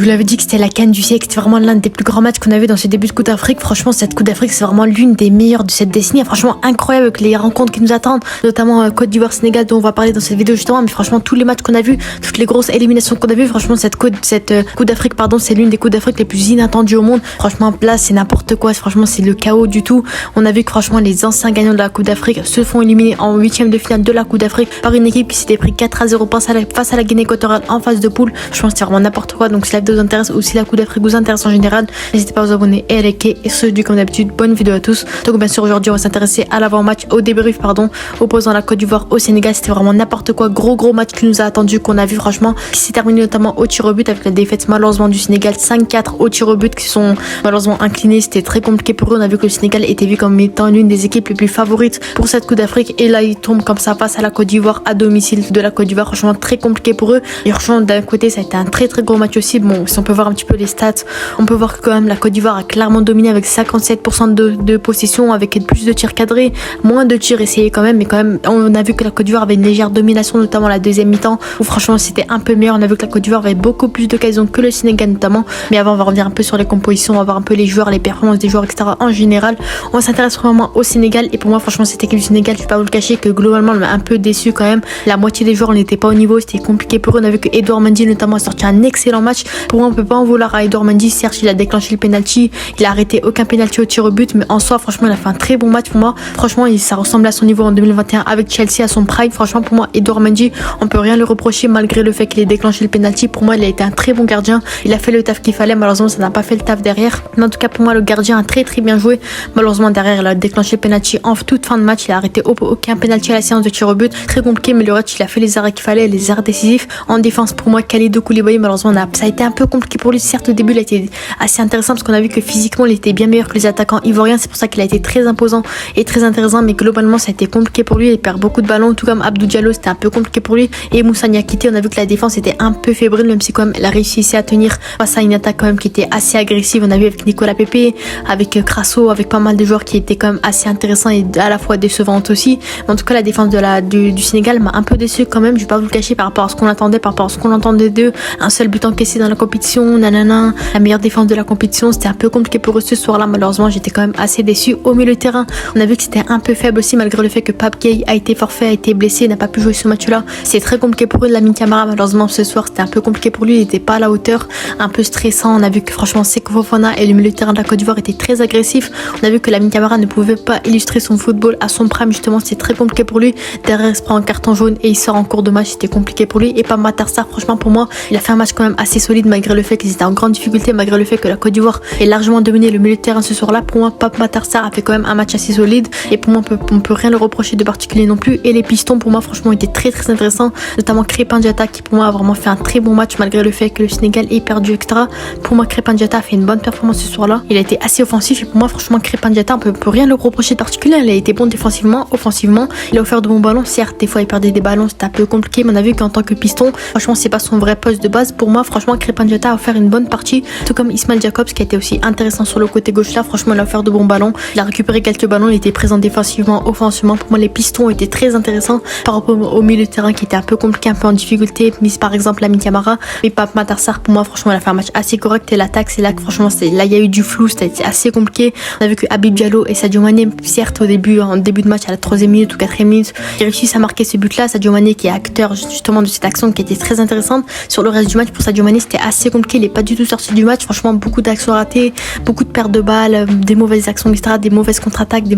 vous l'avais dit que c'était la CAN du siècle, c'était vraiment l'un des plus grands matchs qu'on a vu dans ce début de Coupe d'Afrique. Franchement, cette Coupe d'Afrique, c'est vraiment l'une des meilleures de cette décennie. Franchement, incroyable avec les rencontres qui nous attendent, notamment Côte d'Ivoire-Sénégal dont on va parler dans cette vidéo justement. Mais franchement, tous les matchs qu'on a vus, toutes les grosses éliminations qu'on a vues, franchement, cette Coupe d'Afrique, c'est l'une des Coupes d'Afrique les plus inattendues au monde. Franchement, là, c'est n'importe quoi. Franchement, c'est le chaos du tout. On a vu que franchement, les anciens gagnants de la Coupe d'Afrique se font éliminer en 8e de finale de la Coupe d'Afrique par une équipe qui s'était pris 4-0 face à la Guinée équatoriale en phase de poule. Je pense que c'est vraiment n'importe quoi. Donc si la vidéo vous intéresse ou si la Coupe d'Afrique vous intéresse en général, n'hésitez pas à vous abonner et à liker. Et ce, du comme d'habitude, bonne vidéo à tous. Donc bien sûr, aujourd'hui, on va s'intéresser à l'avant-match, au débrief, opposant la Côte d'Ivoire au Sénégal. C'était vraiment n'importe quoi. Gros match qui nous a attendu, qu'on a vu franchement, qui s'est terminé notamment au tir au but avec la défaite malheureusement du Sénégal 5-4 au tir au but, qui sont malheureusement inclinés. C'était très compliqué pour eux. On a vu que le Sénégal était vu comme étant l'une des équipes les plus favorites pour cette Coupe d'Afrique. Et là, ils tombent comme ça face à la Côte d'Ivoire à domicile de la Côte d'Ivoire. Franchement, très compliqué pour eux. Et franchement, d'un côté, ça a été un très gros match aussi. Bon, si on peut voir un petit peu les stats, on peut voir que quand même la Côte d'Ivoire a clairement dominé avec 57% de possession, avec plus de tirs cadrés, moins de tirs essayés quand même. Mais quand même, on a vu que la Côte d'Ivoire avait une légère domination, notamment la deuxième mi-temps, où franchement, c'était un peu meilleur. On a vu que la Côte d'Ivoire avait beaucoup plus d'occasions que le Sénégal notamment. Mais avant, on va revenir un peu sur les compositions, on va voir un peu les joueurs, les performances des joueurs, etc. En général, on s'intéresse vraiment au Sénégal. Et pour moi, franchement, cette équipe du Sénégal, je vais pas vous le cacher, que globalement, on m'a un peu déçu quand même. La moitié des joueurs n'étaient pas au niveau, c'était compliqué pour eux. On a vu que Edouard Mendy notamment a sorti un excellent match. Pour moi, on peut pas en vouloir à Edouard Mendy. Certes, il a déclenché le penalty, il a arrêté aucun penalty au tir au but, mais en soi, franchement, il a fait un très bon match pour moi. Franchement, ça ressemble à son niveau en 2021 avec Chelsea à son prime. Franchement, pour moi, Edouard Mendy, on peut rien le reprocher malgré le fait qu'il ait déclenché le penalty. Pour moi, il a été un très bon gardien. Il a fait le taf qu'il fallait. Malheureusement, ça n'a pas fait le taf derrière. Mais en tout cas, pour moi, le gardien a très bien joué. Malheureusement, derrière, il a déclenché le penalty en toute fin de match. Il a arrêté aucun penalty à la séance de tir au but. Très compliqué, mais le reste, il a fait les arrêts qu'il fallait, les arrêts décisifs. En défense, pour moi, Kalidou Koulibaly, malheureusement, ça a été un peu compliqué pour lui. Certes, au début, il a été assez intéressant parce qu'on a vu que physiquement, il était bien meilleur que les attaquants ivoiriens. C'est pour ça qu'il a été très imposant et très intéressant. Mais globalement, ça a été compliqué pour lui. Il perd beaucoup de ballons, tout comme Abdou Diallo, c'était un peu compliqué pour lui. Et Moussa Niakité, on a vu que la défense était un peu fébrile, même si quand même, elle a réussi à tenir face à une attaque quand même qui était assez agressive. On a vu avec Nicolas Pepe, avec Crasso, avec pas mal de joueurs qui étaient quand même assez intéressants et à la fois décevantes aussi. Mais en tout cas, la défense du Sénégal m'a un peu déçu quand même. Je vais pas vous le cacher par rapport à ce qu'on attendait, par rapport à ce qu'on entendait d'eux. Un seul but encaissé dans la compétition, nanana, la meilleure défense de la compétition. C'était un peu compliqué pour eux ce soir-là. Malheureusement, j'étais quand même assez déçu. Au milieu de terrain, on a vu que c'était un peu faible aussi, malgré le fait que Pape Gueye a été forfait, a été blessé, n'a pas pu jouer ce match-là. C'est très compliqué pour eux. Lamine Camara, malheureusement, ce soir, c'était un peu compliqué pour lui. Il n'était pas à la hauteur, un peu stressant. On a vu que franchement, Seko Fofana et le milieu de terrain de la Côte d'Ivoire étaient très agressifs. On a vu que Lamine Camara ne pouvait pas illustrer son football à son prime, justement. C'est très compliqué pour lui. Derrière, il se prend un carton jaune et il sort en cours de match. C'était compliqué pour lui. Et Pape Matar Sarr, franchement, pour moi, il a fait un match quand même assez solide, malgré le fait qu'ils étaient en grande difficulté, malgré le fait que la Côte d'Ivoire ait largement dominé le milieu de terrain ce soir-là. Pour moi, Pape Matar Sarr a fait quand même un match assez solide. Et pour moi, on peut rien le reprocher de particulier non plus. Et les pistons, pour moi, franchement, étaient très intéressants. Notamment Crépin Diatta, qui pour moi a vraiment fait un très bon match, malgré le fait que le Sénégal ait perdu, etc. Pour moi, Crépin Diatta a fait une bonne performance ce soir-là. Il a été assez offensif. Et pour moi, franchement, Crépin Diatta, on peut rien le reprocher de particulier. Il a été bon défensivement, offensivement. Il a offert de bons ballons. Certes, des fois, il perdait des ballons. C'était un peu compliqué. Mais on a vu qu'en tant que piston, franchement, c'est pas son vrai poste de base. Pour moi, franchement, Crépin Diatta a offert une bonne partie. Tout comme Ismail Jacobs, qui a été aussi intéressant sur le côté gauche là. Franchement, il a offert de bons ballons. Il a récupéré quelques ballons. Il était présent défensivement, offensivement. Pour moi, les pistons étaient très intéressants par rapport au milieu de terrain qui était un peu compliqué, un peu en difficulté. Mise par exemple Lamine Camara. Mais Pape Matar Sarr, pour moi, franchement, il a fait un match assez correct. Et l'attaque, c'est là que franchement, là, il y a eu du flou. C'était assez compliqué. On a vu que Habib Diallo et Sadio Mané, certes, en début de match, à la 3e minute ou 4e minute, ils réussissent à marquer ce but-là. Sadio Mané, qui est acteur justement de cette action qui était très intéressante. Sur le reste du match, pour Sadio Mané, c'était assez compliqué. Il n'est pas du tout sorti du match. Franchement, beaucoup d'actions ratées, beaucoup de pertes de balles, des mauvaises actions, etc., des mauvaises contre-attaques, des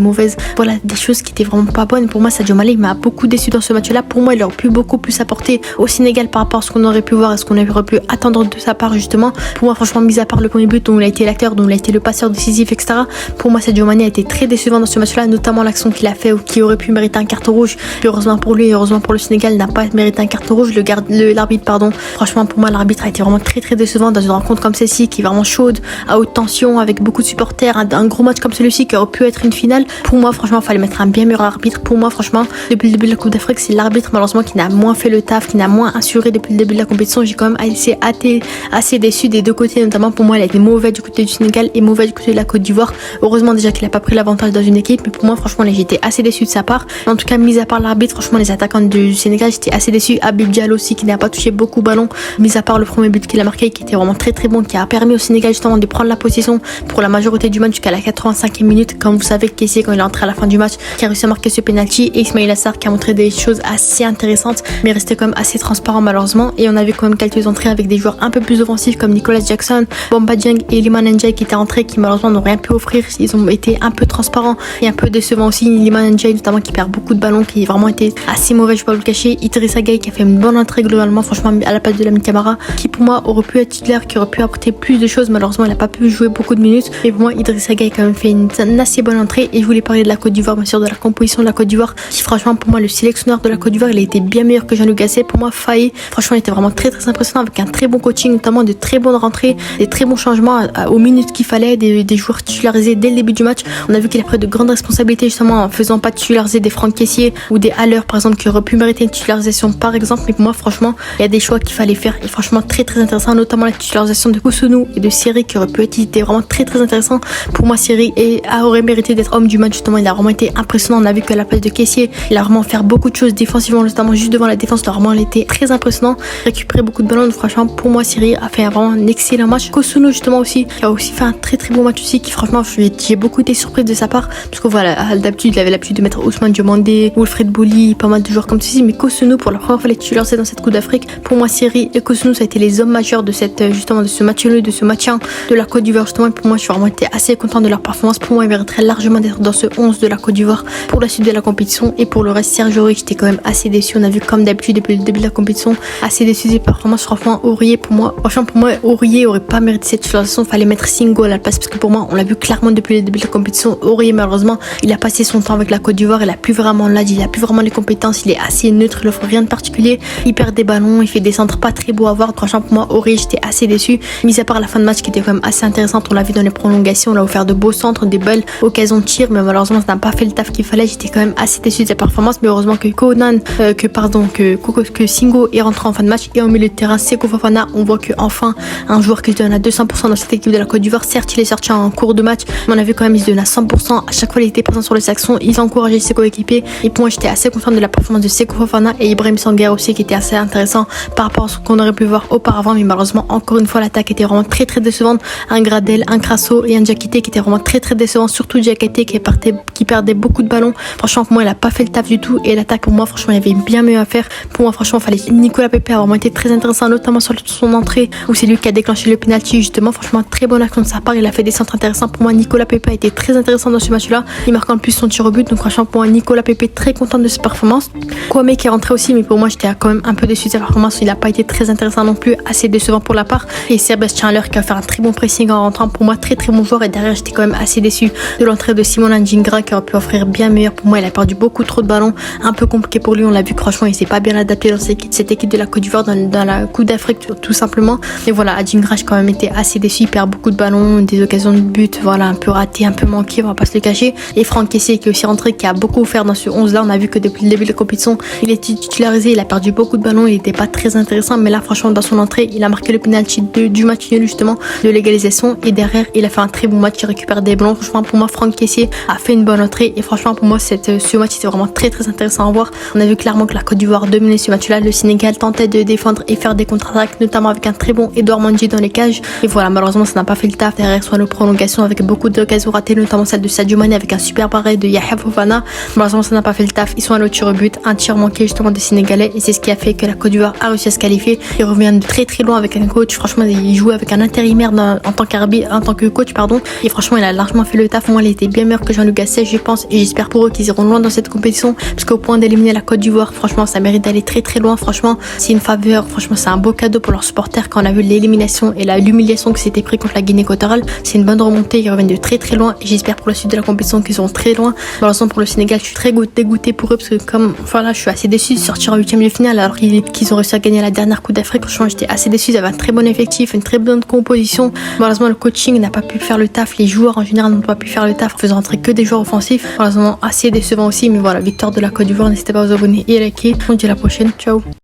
choses qui étaient vraiment pas bonnes. Pour moi, Sadio Mané, il m'a beaucoup déçu dans ce match-là. Pour moi, il aurait pu beaucoup plus apporter au Sénégal par rapport à ce qu'on aurait pu voir et ce qu'on aurait pu attendre de sa part, justement. Pour moi, franchement, mis à part le premier but dont il a été l'acteur, dont il a été le passeur décisif, etc., pour moi, Sadio Mané a été très décevant dans ce match-là, notamment l'action qu'il a fait ou qui aurait pu mériter un carton rouge. Et heureusement pour lui et heureusement pour le Sénégal, il n'a pas mérité un carton rouge. L'arbitre, franchement, pour moi, l'arbitre a été vraiment très décevant dans une rencontre comme celle-ci, qui est vraiment chaude, à haute tension, avec beaucoup de supporters, un gros match comme celui-ci qui aurait pu être une finale. Pour moi, franchement, il fallait mettre un bien meilleur arbitre. Pour moi, franchement, depuis le début de la Coupe d'Afrique, c'est l'arbitre, malheureusement, qui n'a moins fait le taf, qui n'a moins assuré depuis le début de la compétition. J'ai quand même été assez déçu des deux côtés, notamment pour moi, il a été mauvais du côté du Sénégal et mauvais du côté de la Côte d'Ivoire. Heureusement déjà qu'il n'a pas pris l'avantage dans une équipe, mais pour moi, franchement, j'étais assez déçu de sa part. En tout cas, mis à part l'arbitre, franchement, les attaquants du Sénégal, j'étais assez déçu. Habib Diallo aussi, qui n'a pas touché beaucoup ballon, mis à part le premier but qu'il a marqué marqué, qui était vraiment très très bon, qui a permis au Sénégal justement de prendre la possession pour la majorité du match jusqu'à la 85e minute. Comme vous savez, Kessié, quand il est entré à la fin du match, qui a réussi à marquer ce penalty, et Ismaïla Sarr qui a montré des choses assez intéressantes, mais restait quand même assez transparent malheureusement. Et on a vu quand même quelques entrées avec des joueurs un peu plus offensifs comme Nicolas Jackson, Bamba Dieng et Iliman Ndiaye qui étaient entrés, qui malheureusement n'ont rien pu offrir. Ils ont été un peu transparents et un peu décevants aussi. Iliman Ndiaye notamment qui perd beaucoup de ballons, qui a vraiment été assez mauvais, je peux pas vous le cacher. Idrissa Gueye qui a fait une bonne entrée globalement, franchement, à la place de Lamine Camara, qui pour moi aurait pu être titulaire, qui aurait pu apporter plus de choses. Malheureusement, il n'a pas pu jouer beaucoup de minutes. Mais pour moi, Idrissa Gueye a quand même fait une assez bonne entrée. Et je voulais parler de la Côte d'Ivoire, bien sûr, de la composition de la Côte d'Ivoire, qui franchement, pour moi, le sélectionneur de la Côte d'Ivoire, il a été bien meilleur que Jean-Luc Gasset. Pour moi, Faye, franchement, il était vraiment très très impressionnant, avec un très bon coaching, notamment de très bonnes rentrées, des très bons changements aux minutes qu'il fallait, des joueurs titularisés dès le début du match. On a vu qu'il a pris de grandes responsabilités justement en faisant pas titulariser des Franck Kessié ou des Haller par exemple, qui auraient pu mériter une titularisation par exemple. Mais pour moi, franchement, il y a des choix qu'il fallait faire et franchement très très intéressant, notamment la titularisation de Koussounou et de Siri qui aurait pu être vraiment très très intéressant. Pour moi, Siri aurait mérité d'être homme du match justement. Il a vraiment été impressionnant. On a vu qu'à la place de Kessié, il a vraiment fait beaucoup de choses défensivement, notamment juste devant la défense. Vraiment, il était très impressionnant, récupéré beaucoup de ballons. Donc, franchement, pour moi, Siri a fait vraiment un excellent match. Koussounou justement aussi, qui a aussi fait un très très bon match aussi, qui franchement, j'ai beaucoup été surprise de sa part, parce que voilà, d'habitude, il avait l'habitude de mettre Ousmane Diomandé, Wilfried Boli, pas mal de joueurs comme ceci, mais Koussounou, pour la première fois, les titularisés dans cette Coupe d'Afrique. Pour moi, Siri et Koussounou, ça a été les hommes majeurs de cette, justement, de ce match-là, de ce maintien de la Côte d'Ivoire, justement. Et pour moi, je suis vraiment été assez content de leur performance. Pour moi, ils mériteraient largement d'être dans ce 11 de la Côte d'Ivoire pour la suite de la compétition. Et pour le reste, Serge Aurier, j'étais quand même assez déçu. On a vu, comme d'habitude, depuis le début de la compétition, assez déçu des performances. Franchement, Aurier, pour moi, Aurier aurait pas mérité cette titularisation. Il fallait mettre Singo à la place, parce que pour moi, on l'a vu clairement depuis le début de la compétition. Aurier, malheureusement, il a passé son temps avec la Côte d'Ivoire. Il a plus vraiment l'âge, il a plus vraiment les compétences. Il est assez neutre, il offre rien de particulier. Il perd des ballons, il fait des centres pas très beaux à voir. Franchement, pour moi, Aurier, j'étais assez déçu. Mis à part la fin de match qui était quand même assez intéressante. On l'a vu dans les prolongations, on a offert de beaux centres, des belles occasions de tir, mais malheureusement, ça n'a pas fait le taf qu'il fallait. J'étais quand même assez déçu de sa performance, mais heureusement que que Singo est rentré en fin de match. Et au milieu de terrain, Seko Fofana, on voit que enfin un joueur qui se donne à 200% dans cette équipe de la Côte d'Ivoire. Certes, il est sorti en cours de match, mais on a vu quand même il se donne à 100%. À chaque fois, il était présent sur le saxon, il encourageait ses coéquipiers. Et pour moi, j'étais assez contente de la performance de Seko Fofana et Ibrahim Sangaré aussi, qui était assez intéressant par rapport à ce qu'on aurait pu voir auparavant. Mais malheureusement, encore une fois, l'attaque était vraiment très très décevante. Un Gradel, un Crasso et un Diakité qui était vraiment très très décevant, surtout Diakité qui perdait beaucoup de ballons. Franchement, pour moi, il a pas fait le taf du tout. Et l'attaque, pour moi, franchement, il y avait bien mieux à faire. Pour moi, franchement, fallait Nicolas Pepe a vraiment été très intéressant, notamment sur son entrée où c'est lui qui a déclenché le penalty justement. Franchement, très bonne action de sa part. Il a fait des centres intéressants. Pour moi, Nicolas Pepe a été très intéressant dans ce match-là. Il marque en plus son tir au but. Donc franchement, pour moi, Nicolas Pepe très content de ses performances. Kwame qui est rentré aussi, mais pour moi, j'étais quand même un peu déçu de sa performance. Il n'a pas été très intéressant non plus, assez décevant pour la part. Et Sébastien Haller qui a fait un très bon pressing en rentrant. Pour moi, très très bon joueur. Et derrière, j'étais quand même assez déçu de l'entrée de Simon Ndingra qui aurait pu offrir bien meilleur. Pour moi, il a perdu beaucoup trop de ballons. Un peu compliqué pour lui. On l'a vu, franchement, il s'est pas bien adapté dans cette équipe de la Côte d'Ivoire, dans la Coupe d'Afrique tout simplement. Et voilà, Adingra, j'ai quand même été assez déçu. Il perd beaucoup de ballons, des occasions de but, voilà, un peu raté, un peu manqué, on va pas se le cacher. Et Franck Kessié qui est aussi rentré, qui a beaucoup offert dans ce 11 là. On a vu que depuis le début de la compétition, il est titularisé, il a perdu beaucoup de ballons, il était pas très intéressant, mais là franchement dans son entrée, il a marqué le penalty du match nul justement, de l'égalisation, et derrière il a fait un très bon match, il récupère des ballons. Franchement pour moi, Franck Kessié a fait une bonne entrée, et franchement pour moi ce match était vraiment très très intéressant à voir. On a vu clairement que la Côte d'Ivoire dominait ce match là. Le Sénégal tentait de défendre et faire des contre-attaques, notamment avec un très bon Edouard Mendy dans les cages, et voilà, malheureusement ça n'a pas fait le taf. Derrière soit nos prolongations avec beaucoup d'occasions ratées, notamment celle de Sadio Mané avec un super arrêt de Yahya Fofana. Malheureusement ça n'a pas fait le taf. Ils sont allés au tir au but, un tir manqué justement des Sénégalais, et c'est ce qui a fait que la Côte d'Ivoire a réussi à se qualifier. Ils reviennent de très très loin avec un coach. Franchement, il jouait avec un intérimaire en tant que coach, et franchement il a largement fait le taf. Moi, il était bien meilleur que Jean-Luc Gasset, je pense, et j'espère pour eux qu'ils iront loin dans cette compétition, parce qu'au point d'éliminer la Côte d'Ivoire, franchement ça mérite d'aller très très loin. Franchement, c'est une faveur, franchement c'est un beau cadeau pour leurs supporters. Quand on a vu l'élimination et l'humiliation que c'était pris contre la Guinée équatoriale, c'est une bonne remontée. Ils reviennent de très très loin, et j'espère pour la suite de la compétition qu'ils seront très loin. Malheureusement pour le Sénégal, je suis très dégoûtée pour eux, parce que je suis assez déçue de sortir en 8e de finale alors qu'ils ont réussi à gagner la dernière Coupe d'Afrique. Franchement, j'étais assez déçue. Ils avaient un très bon effectif, une très bonne composition. Malheureusement, le coaching n'a pas pu faire le taf. Les joueurs en général n'ont pas pu faire le taf, faisant entrer que des joueurs offensifs. Malheureusement, assez décevant aussi. Mais voilà, victoire de la Côte d'Ivoire. N'hésitez pas à vous abonner et à liker. On se dit à la prochaine. Ciao.